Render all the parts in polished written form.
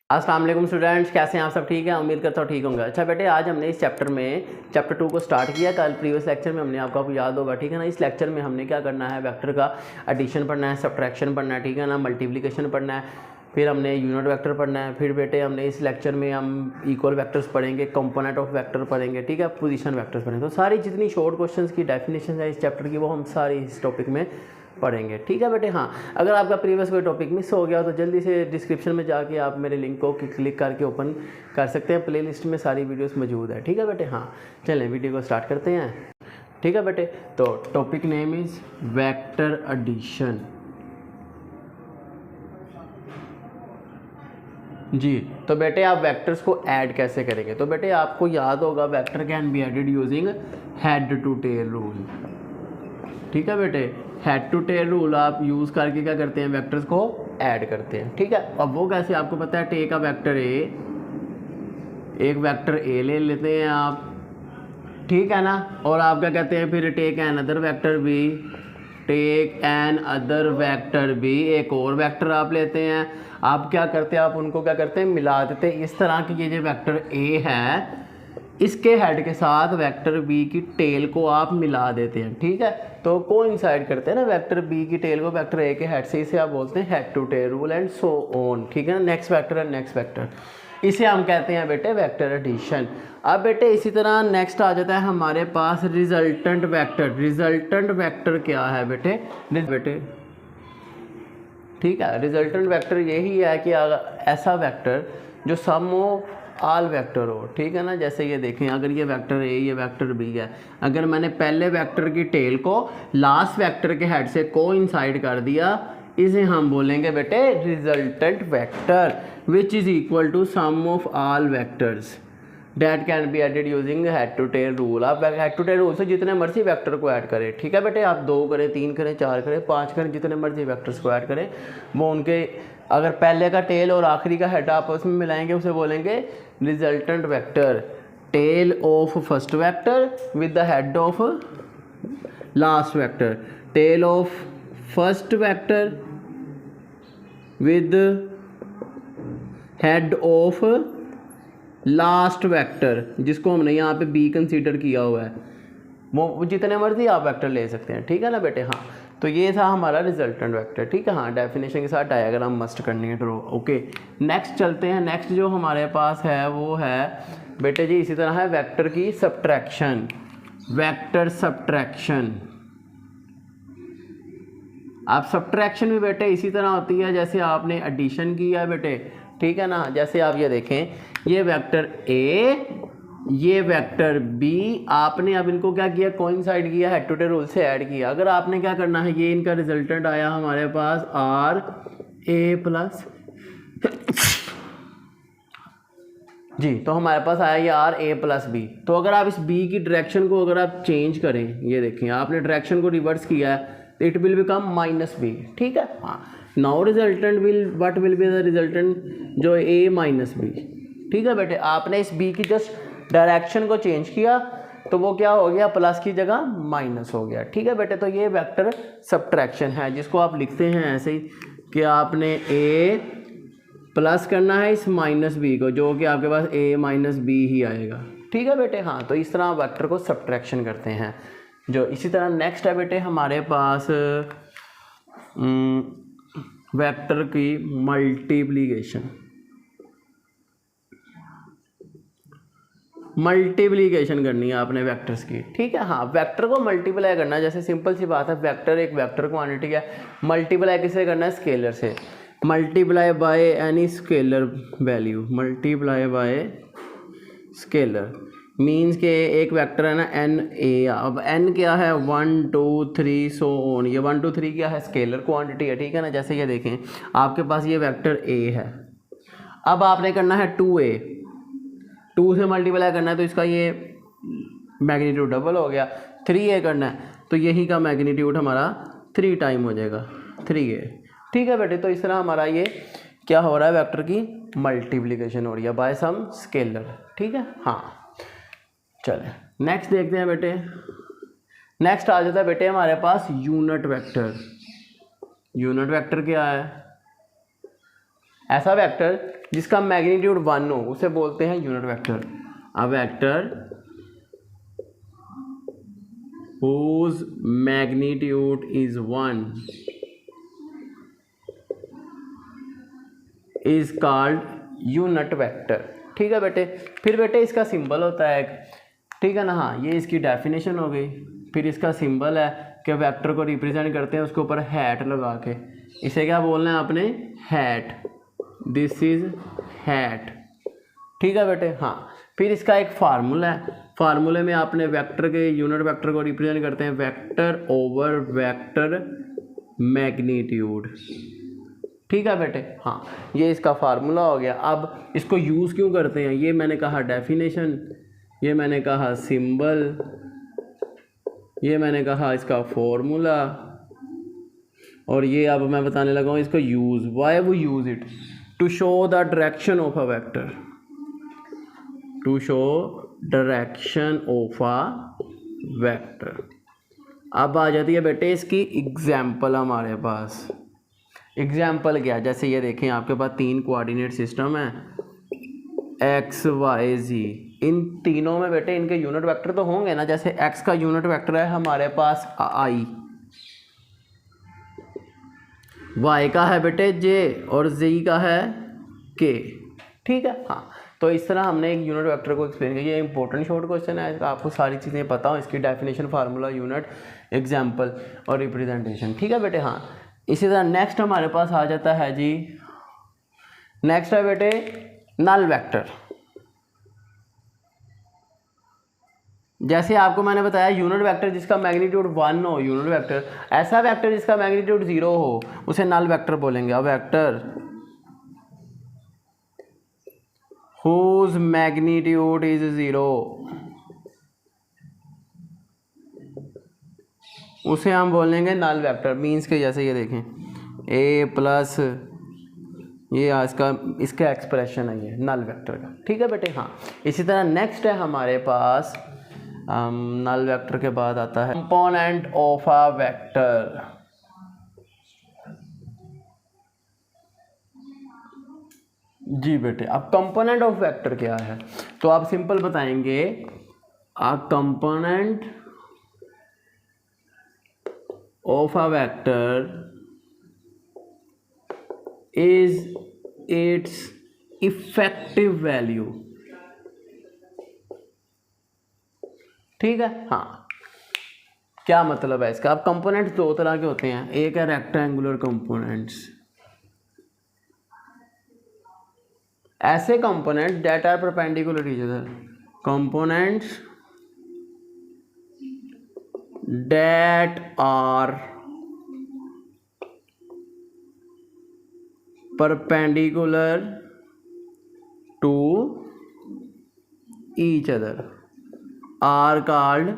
अस्सलाम वालेकुम स्टूडेंट्स, कैसे हैं आप? सब ठीक है, उम्मीद करता हूँ ठीक होंगे। अच्छा बेटे, आज हमने इस चैप्टर 2 को स्टार्ट किया। कल प्रीवियस लेक्चर में हमने आपको याद होगा, ठीक है ना। इस लेक्चर में हमने क्या करना है, वेक्टर का एडिशन पढ़ना है, सब्ट्रैक्शन पढ़ना है, ठीक है ना, मल्टीप्लिकेशन पढ़ना है, फिर हमने यूनिट वेक्टर पढ़ना है। फिर बेटे हमने इस लेक्चर में हम इक्वल वेक्टर्स पढ़ेंगे, कंपोनेंट ऑफ वेक्टर पढ़ेंगे, ठीक है, पोजीशन वेक्टर्स पढ़ेंगे। तो सारी जितनी शॉर्ट क्वेश्चंस की डेफिनेशन है इस चैप्टर की, वो हम सारी इस टॉपिक में पढ़ेंगे, ठीक है बेटे। हाँ, अगर आपका प्रीवियस कोई टॉपिक मिस हो गया तो जल्दी से डिस्क्रिप्शन में जाके आप मेरे लिंक को क्लिक करके ओपन कर सकते हैं। प्लेलिस्ट में सारी वीडियोस मौजूद है, ठीक है बेटे। हाँ, चलें वीडियो को स्टार्ट करते हैं, ठीक है बेटे। तो topic name is vector addition. जी, तो बेटे आप वेक्टर्स को ऐड कैसे करेंगे? तो बेटे आपको याद होगा, vector can be added using head to tail rule, ठीक है बेटे। हेड टू टेल रूल आप यूज़ करके क्या करते हैं, वेक्टर्स को ऐड करते हैं, ठीक है। अब वो कैसे, आपको पता है, टेक अ वेक्टर ए, एक वेक्टर ए ले लेते हैं आप, ठीक है ना। और आप क्या कहते हैं, फिर take another vector B, take another vector B, एक और वेक्टर आप लेते हैं। आप क्या करते हैं, आप उनको क्या करते हैं, मिला देते हैं। इस तरह की ये जो वेक्टर ए है, इसके हेड के साथ वेक्टर बी की टेल को आप मिला देते हैं, ठीक है। तो कोइंसाइड करते हैं ना वेक्टर बी की टेल को वेक्टर ए के हेड से, इसे आप बोलते हैं head to tail rule and so on, ठीक है ना। Next vector and next vector, इसे हम कहते हैं बेटे वेक्टर एडिशन। अब बेटे इसी तरह नेक्स्ट आ जाता है हमारे पास रिजल्टेंट वेक्टर। रिजल्टेंट वेक्टर क्या है बेटे? ठीक है, रिजल्टेंट वेक्टर यही है कि ऐसा वेक्टर जो सम ऑफ ऑल वेक्टर हो, ठीक है ना। जैसे ये देखें, अगर ये वेक्टर ए, ये वेक्टर बी है, अगर मैंने पहले वेक्टर की टेल को लास्ट वेक्टर के हेड से कोइंसाइड कर दिया, इसे हम बोलेंगे बेटे resultant vector, which is equal to sum of all vectors that can be added using head to tail rule. आप हेड टू टेल रूल से जितने मर्जी वेक्टर को ऐड करें, ठीक है बेटे। आप 2 करें, 3 करें, 4 करें, 5 करें, जितने मर्जी वेक्टर्स को ऐड करें, वो उनके अगर पहले का टेल और आखिरी का हेड आपस में मिलाएंगे, उसे बोलेंगे resultant vector. Tail of first vector with the head of last vector, tail of first vector with head of last vector, जिसको हमने यहाँ पे बी कंसीडर किया हुआ है, वो जितने मर्जी आप वेक्टर ले सकते हैं, ठीक है ना बेटे। हाँ, तो ये था हमारा रिजल्टेंट वेक्टर, ठीक है। हाँ, डेफिनेशन के साथ डायग्राम मस्ट करनी है ड्रॉ, ओके। नेक्स्ट चलते हैं। नेक्स्ट जो हमारे पास है वो है बेटे जी इसी तरह है वेक्टर की सब्ट्रैक्शन, वेक्टर सब्ट्रैक्शन। आप सब्ट्रैक्शन भी बेटे इसी तरह होती है जैसे आपने एडिशन किया है बेटे, ठीक है ना। जैसे आप ये देखें, ये वेक्टर ए, ये वेक्टर बी, आपने अब इनको क्या किया, कोइंसाइड किया, हेड टू टेल रूल से ऐड किया। अगर आपने क्या करना है, ये इनका रिजल्टेंट आया हमारे पास आर ए प्लस जी, तो हमारे पास आया ये आर ए प्लस बी। तो अगर आप इस बी की डायरेक्शन को अगर आप चेंज करें, ये देखें आपने डायरेक्शन को रिवर्स किया है, तो it will become minus B, ठीक है। हाँ, now resultant will what will be the resultant, जो ए माइनस बी, ठीक है बेटे। आपने इस बी की जस्ट डायरेक्शन को चेंज किया, तो वो क्या हो गया, प्लस की जगह माइनस हो गया, ठीक है बेटे। तो ये वेक्टर सब्ट्रैक्शन है, जिसको आप लिखते हैं ऐसे ही कि आपने ए प्लस करना है इस माइनस बी को, जो कि आपके पास ए माइनस बी ही आएगा, ठीक है बेटे। हाँ, तो इस तरह वेक्टर को सब्ट्रैक्शन करते हैं। जो इसी तरह नेक्स्ट है बेटे हमारे पास वेक्टर की मल्टीप्लिकेशन। मल्टीप्लिकेशन करनी है आपने वेक्टर्स की, ठीक है। हाँ, वेक्टर को मल्टीप्लाई करना है, जैसे सिंपल सी बात है, वेक्टर एक वेक्टर क्वांटिटी है, मल्टीप्लाई किससे करना है, स्केलर से। Multiply by any scalar value, multiply by scalar means के एक वेक्टर है ना एन ए, अब एन क्या है, 1 2 3 सो ऑन। ये 1 2 3 क्या है, स्केलर क्वांटिटी है, ठीक है ना। जैसे ये देखें, आपके पास ये वेक्टर ए है, अब आपने करना है 2a, 2 से मल्टीप्लाई करना है, तो इसका ये मैग्नीट्यूड डबल हो गया। 3a करना है, तो यही का मैग्नीट्यूड हमारा 3 टाइम हो जाएगा, 3a, ठीक है बेटे। तो इस तरह हमारा ये क्या हो रहा है, वेक्टर की मल्टीप्लिकेशन हो रही है बाय सम स्केलर, ठीक है। हाँ, चले नेक्स्ट देखते हैं बेटे। नेक्स्ट आ जाता है बेटे हमारे पास यूनिट वेक्टर। यूनिट वेक्टर क्या है? ऐसा वेक्टर जिसका मैग्नीट्यूड 1 हो उसे बोलते हैं unit vector. A vector whose magnitude is 1 is called unit vector. ठीक है बेटे। फिर बेटे इसका सिंबल होता है एक, ठीक है ना। हाँ, ये इसकी डेफिनेशन हो गई। फिर इसका सिंबल है कि वेक्टर को रिप्रेजेंट करते हैं उसके ऊपर हैट लगा के। इसे क्या बोलना है आपने? हैट। This is hat. ठीक है बेटे। हाँ, फिर इसका एक फार्मूला है। फार्मूले में आपने वेक्टर के यूनिट वेक्टर को रिप्रेजेंट करते हैं वेक्टर ओवर वेक्टर मैग्नीट्यूड। ठीक है बेटे। हाँ, ये इसका फार्मूला हो गया। अब इसको यूज़ क्यों करते हैं? ये मैंने कहा डेफिनेशन, ये मैंने कहा सिंबल, ये मैंने कहा इसका फॉर्मूला, और ये अब मैं बताने लगा हूँ इसको यूज़। वाई वो use it? To show the direction of a vector, to show direction of a vector. अब आ जाती है बेटे इसकी एग्जाम्पल हमारे पास। एग्जाम्पल क्या? जैसे ये देखें, आपके पास 3 कोऑर्डिनेट सिस्टम है एक्स वाई जी। इन तीनों में बेटे इनके यूनिट वेक्टर तो होंगे ना। जैसे एक्स का यूनिट वेक्टर है हमारे पास आई, वाई का है बेटे जे, और जी का है के। ठीक है। हाँ, तो इस तरह हमने एक यूनिट वेक्टर को एक्सप्लेन किया। ये इंपॉर्टेंट शॉर्ट क्वेश्चन है, आपको सारी चीज़ें पता हो, इसकी डेफिनेशन, फार्मूला, यूनिट, एग्जाम्पल और रिप्रेजेंटेशन। ठीक है बेटे। हाँ, इसी तरह नेक्स्ट हमारे पास आ जाता है जी, नेक्स्ट है बेटे नल वेक्टर। जैसे आपको मैंने बताया यूनिट वेक्टर जिसका मैग्नीट्यूड 1 हो, यूनिट वेक्टर। ऐसा वेक्टर जिसका मैग्नीट्यूड 0 हो उसे नल वेक्टर बोलेंगे। A vector whose magnitude is 0 उसे हम बोलेंगे नल वेक्टर। मीन्स के जैसे ये देखें a प्लस ये इसका एक्सप्रेशन है, ये नल वेक्टर का। ठीक है बेटे। हाँ, इसी तरह नेक्स्ट है हमारे पास नल वेक्टर के बाद आता है कंपोनेंट ऑफ अ वेक्टर। जी बेटे, अब कंपोनेंट ऑफ वेक्टर क्या है? तो आप सिंपल बताएंगे, a component of a vector is its effective value. ठीक है। हाँ, क्या मतलब है इसका? अब कंपोनेंट्स 2 तरह के होते हैं। एक है रेक्टेंगुलर कंपोनेंट्स, ऐसे component that are perpendicular to each other, components that are perpendicular to each other are called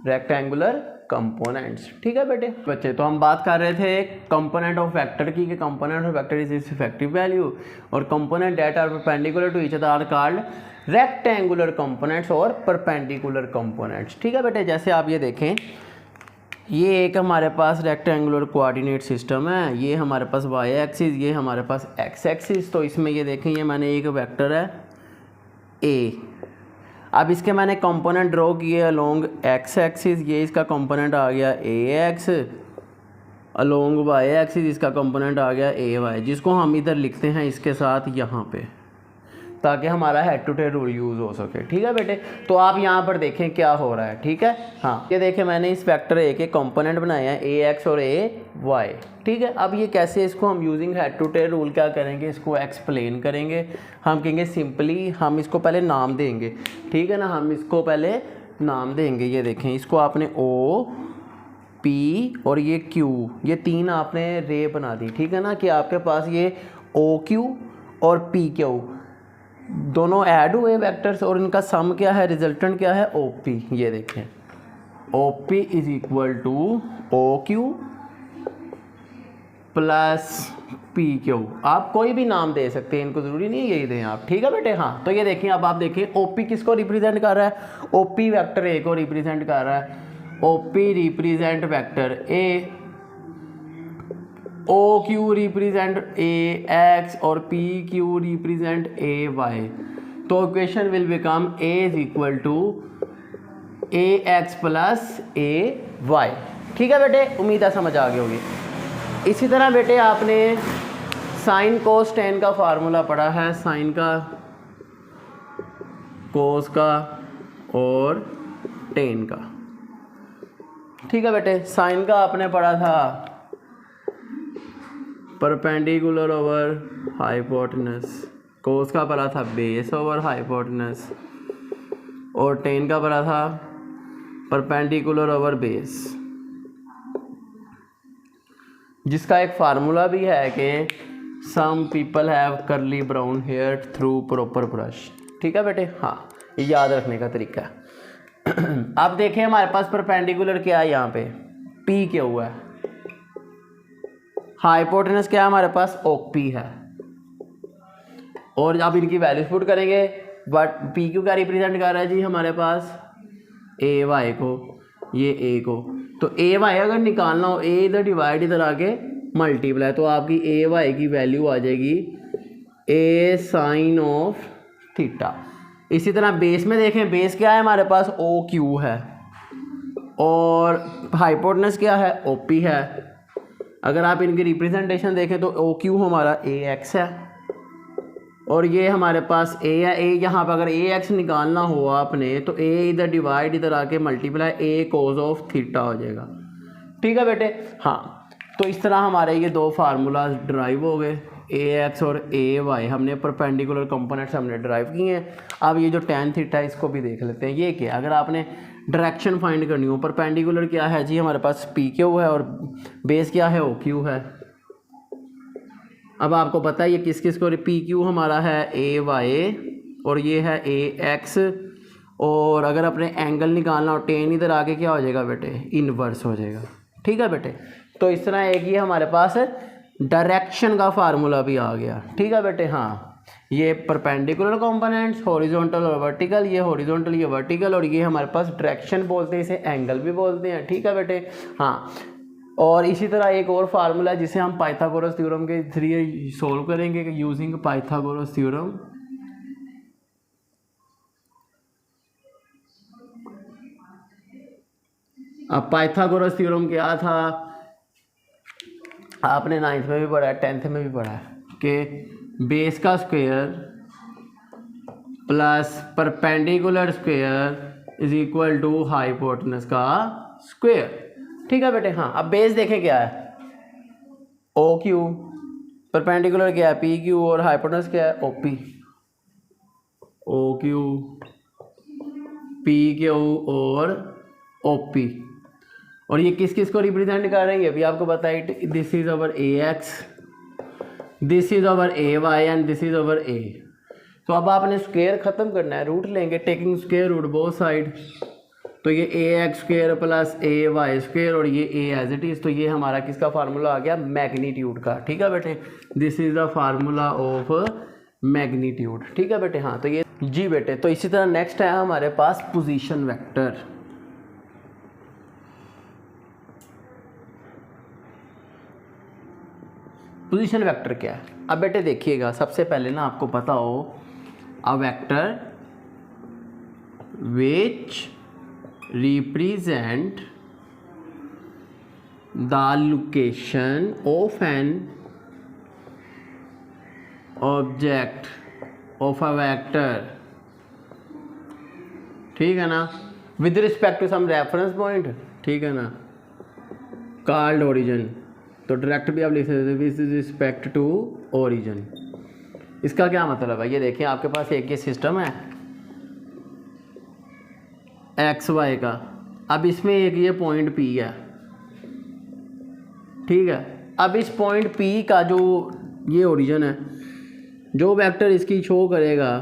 rectangular components. ठीक है बेटे। बच्चे, तो हम बात कर रहे थे कंपोनेंट ऑफ वेक्टर की, कि component of vector is its effective value, और component that are perpendicular to each other are called rectangular components और परपेंडिकुलर कंपोनेंट्स। ठीक है बेटे। जैसे आप ये देखें, ये एक हमारे पास रेक्टेंगुलर कोऑर्डिनेट सिस्टम है, ये हमारे पास वाई एक्सिस, ये हमारे पास एक्स एक्सिस। तो इसमें ये देखें, ये मैंने एक वेक्टर है ए। अब इसके मैंने कंपोनेंट ड्रॉ किए अलोंग एक्स एक्सिस, ये इसका कंपोनेंट आ गया ए एक्स, अलोंग वाई एक्सिस इसका कंपोनेंट आ गया ए वाई, जिसको हम इधर लिखते हैं इसके साथ यहाँ पे, ताकि हमारा head to tail rule use हो सके। ठीक है बेटे। तो आप यहाँ पर देखें क्या हो रहा है। ठीक है। हाँ, ये देखें, मैंने इस वेक्टर ए के कंपोनेंट बनाए हैं ए एक्स और ए वाई। ठीक है। अब ये कैसे, इसको हम using head to tail rule क्या करेंगे, इसको एक्सप्लेन करेंगे। हम कहेंगे सिंपली, हम इसको पहले नाम देंगे। ठीक है ना, हम इसको पहले नाम देंगे। ये देखें, इसको आपने ओ पी और ये क्यू, ये 3 आपने रे बना दी। ठीक है ना, कि आपके पास ये ओ क्यू और पी क्यू दोनों ऐड हुए वेक्टर्स, और इनका सम क्या है, रिजल्टेंट क्या है, ओ पी। ये देखें, O P is equal to O Q plus P Q. आप कोई भी नाम दे सकते हैं, इनको ज़रूरी नहीं है यही दें आप। ठीक है बेटे। हाँ, तो ये देखें, अब आप देखें ओ पी किसको रिप्रेजेंट कर रहा है, ओ पी वैक्टर ए को रिप्रेजेंट कर रहा है। O P represent vector A O Q represent A X और P Q represent A Y, तो equation will become A is equal to A X plus A Y. ठीक है बेटे, उम्मीद है समझ आ गई होगी। इसी तरह बेटे आपने साइन कोस टेन का फार्मूला पढ़ा है, साइन का, कोस का और टेन का। ठीक है बेटे, साइन का आपने पढ़ा था परपेंडिकुलर ओवर हाइपोटेनस, कोस का पढ़ा था बेस ओवर हाइपोटेनस और टेन का पढ़ा था परपेंडिकुलर ओवर बेस, जिसका एक फार्मूला भी है कि some people have curly brown hair through proper brush. ठीक है बेटे, हाँ ये याद रखने का तरीका है। अब देखें हमारे पास परपेंडिकुलर क्या है, यहाँ पे पी क्या हुआ है, हाइपोटेनस क्या है हमारे पास, ओपी है, और अब इनकी वैल्यूज पुट करेंगे। बट पी क्यू क्या रिप्रेजेंट कर रहा है जी हमारे पास, ए वाई को, ये ए को, तो ए वाई अगर निकालना हो, ए इधर डिवाइड इधर आके मल्टीप्लाई, तो आपकी ए वाई की वैल्यू आ जाएगी ए साइन ऑफ थीटा। इसी तरह बेस में देखें, बेस क्या है हमारे पास, ओ क्यू है, और हाइपोटेनस क्या है, ओ पी है। अगर आप इनकी रिप्रेजेंटेशन देखें तो ओ क्यू हमारा ए एक्स है और ये हमारे पास ए है। ए यहाँ पर अगर ए एक्स निकालना हो आपने तो ए इधर डिवाइड इधर आके multiply A cos of theta हो जाएगा। ठीक है बेटे, हाँ तो इस तरह हमारे ये दो फार्मूला ड्राइव हो गए, ए एक्स और ए वाई, हमने परपेंडिकुलर कंपोनेंट्स हमने ड्राइव किए हैं। अब ये जो tan थीटा है इसको भी देख लेते हैं। ये क्या, अगर आपने डायरेक्शन फाइंड करनी हो, परपेंडिकुलर क्या है जी हमारे पास पी क्यू है और बेस क्या है, ओ क्यू है। अब आपको पता है ये किस किस को, पी क्यू हमारा है ए वाई और ये है ए एक्स, और अगर अपने एंगल निकालना हो टेन इधर आके क्या हो जाएगा बेटे, इनवर्स हो जाएगा। ठीक है बेटे, तो इस तरह एक ये हमारे पास डायरेक्शन का फार्मूला भी आ गया। ठीक है बेटे, हाँ ये परपेंडिकुलर कंपोनेंट्स, हॉरिजॉन्टल और वर्टिकल, ये हॉरिजॉन्टल ये वर्टिकल, और ये हमारे पास डायरेक्शन बोलते हैं, इसे एंगल भी बोलते हैं। ठीक है बेटे, हाँ और इसी तरह एक और फार्मूला है जिसे हम पाइथागोरस थ्योरम के थ्रू सोल्व करेंगे यूजिंग पाइथागोरस थ्योरम। अब पाइथागोरस थ्योरम क्या था, आपने 9th में भी पढ़ा है, 10th में भी पढ़ा है कि बेस का square plus perpendicular square is equal to hypotenuse का स्क्वायर। ठीक है बेटे, हाँ अब बेस देखें क्या है, ओ क्यू, परपेंडिकुलर क्या है पी क्यू, और हाइपोटेनस क्या है, O P. O Q, P Q और ओ पी, और ये किस किस को रिप्रेजेंट कर रहे हैं, अभी आपको बताइए। This is over A X, this is over A Y and this is over A. तो अब आपने स्क्वायर खत्म करना है, रूट लेंगे, taking square root both side, तो ये A X square plus A Y square और ये ए एज इट इज़, तो ये हमारा किसका फार्मूला आ गया, मैग्नीट्यूड का। ठीक है बेटे, this is the formula of magnitude. ठीक है बेटे, हाँ तो ये जी बेटे। तो इसी तरह नेक्स्ट है हमारे पास पोजीशन वेक्टर। पोजीशन वेक्टर क्या है, अब बेटे देखिएगा, सबसे पहले ना आपको पता हो a vector which represent the location of an object of a vector, ठीक है ना, with respect to some reference point, ठीक है ना, called origin। तो डायरेक्ट भी आप लिख सकते हैं with respect to origin। इसका क्या मतलब है, ये देखिए आपके पास एक ये सिस्टम है एक्स वाई का, अब इसमें एक ये पॉइंट पी है, ठीक है। अब इस पॉइंट पी का जो ये ओरिजिन है, जो वेक्टर इसकी शो करेगा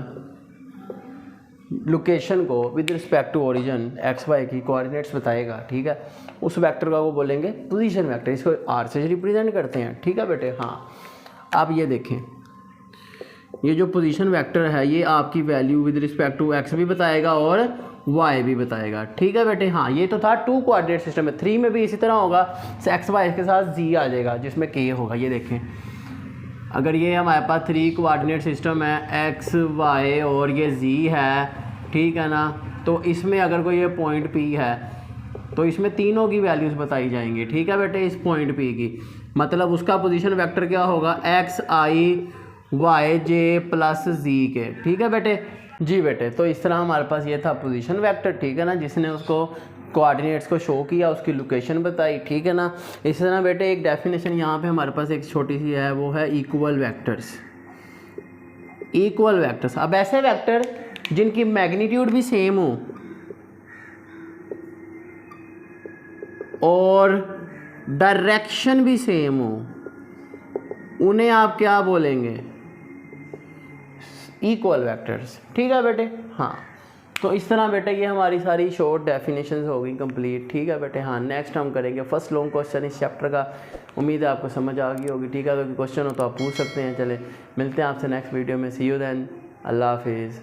लोकेशन को with respect to origin X Y की कोऑर्डिनेट्स बताएगा, ठीक है, उस वेक्टर का वो बोलेंगे पोजीशन वेक्टर। इसको आर से रिप्रेजेंट करते हैं। ठीक है बेटे, हाँ अब ये देखें, ये जो पोजीशन वेक्टर है ये आपकी value with respect to X भी बताएगा और वाई भी बताएगा। ठीक है बेटे, हाँ ये तो था 2 कोऑर्डिनेट सिस्टम में। 3 में भी इसी तरह होगा, एक्स वाई के साथ जी आ जाएगा जिसमें के होगा। ये देखें, अगर ये हमारे पास 3 कोऑर्डिनेट सिस्टम है, एक्स वाई और ये जी है, ठीक है ना, तो इसमें अगर कोई ये पॉइंट पी है तो इसमें तीनों की वैल्यूज़ बताई जाएंगी। ठीक है बेटे, इस पॉइंट पी की मतलब उसका पोजीशन वेक्टर क्या होगा, एक्स आई वाई जे प्लस जी के। ठीक है बेटे, जी बेटे, तो इस तरह हमारे पास ये था पोजीशन वेक्टर। ठीक है ना, जिसने उसको कोऑर्डिनेट्स को शो किया, उसकी लोकेशन बताई। ठीक है ना, इस तरह बेटे एक डेफिनेशन यहाँ पे हमारे पास एक छोटी सी है, वो है इक्वल वेक्टर्स। इक्वल वेक्टर्स, अब ऐसे वेक्टर जिनकी मैग्नीट्यूड भी सेम हो और डायरेक्शन भी सेम हो, उन्हें आप क्या बोलेंगे, इक्वल वेक्टर्स। ठीक है बेटे, हाँ तो इस तरह बेटे ये हमारी सारी शॉर्ट डेफिनेशंस हो गई कंप्लीट। ठीक है बेटे, हाँ नेक्स्ट हम करेंगे फर्स्ट लॉन्ग क्वेश्चन इस चैप्टर का। उम्मीद है आपको समझ आ गई होगी। ठीक है, तो क्वेश्चन हो तो आप पूछ सकते हैं। चले मिलते हैं आपसे नेक्स्ट वीडियो में। सी यू देन, अल्लाह हाफिज़।